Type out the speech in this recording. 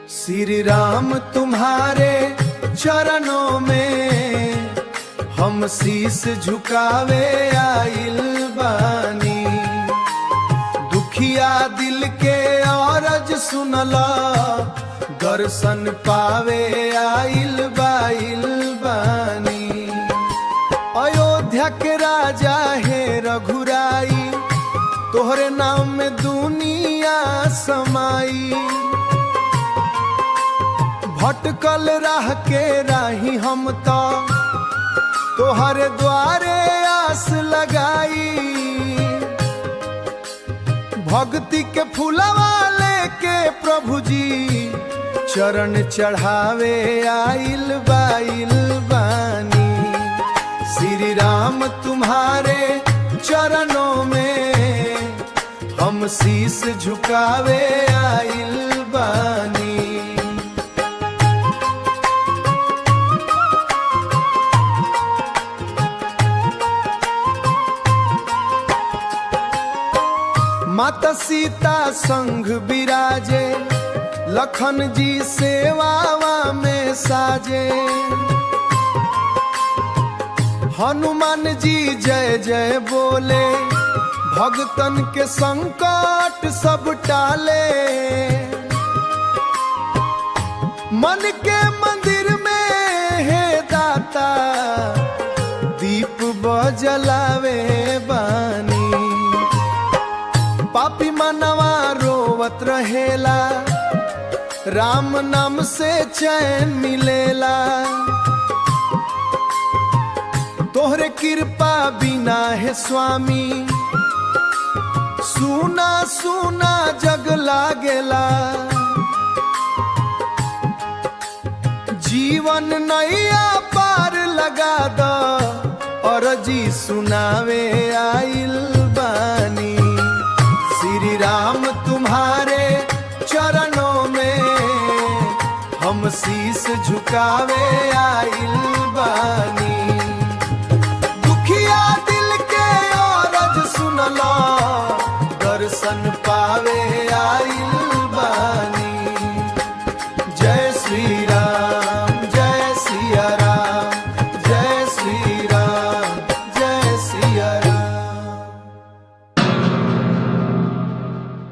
श्री राम तुम्हारे चरणों में हम शीश झुकावे आइल बानी। दुखिया दिल के औरज सुनला, दर्शन पावे आइल बानी। अयोध्या के राजा है रघुराई, तोहरे नाम में दुनिया समाई। भटकल राह के राही हम तो तोहरे द्वारे आस लगाई। भक्ति के फूलवा लेके प्रभु जी चरण चढ़ावे आइल बानी। श्री राम तुम्हारे चरणों में हम शीश झुकावे आइल बानी। माता सीता संग विराजे, लखन जी सेवावा में साजे। हनुमान जी जय जय बोले, भगतन के संकट सब टाले। मन के मंदिर में है दाता, दीप बजलावे बानी। पापी मनवा रोवत रहेला, राम नाम से चैन मिलेला। तोहरे कृपा बिना है स्वामी, सुना सुना जग लागेला। जीवन नैया पार लगा दो, अरजी सुनावे आइल बानी। श्री राम तुम्हारे चरणों में हम शीश झुकावे आइल बानी। दुखिया दिल के औरज सुनला, दर्शन पा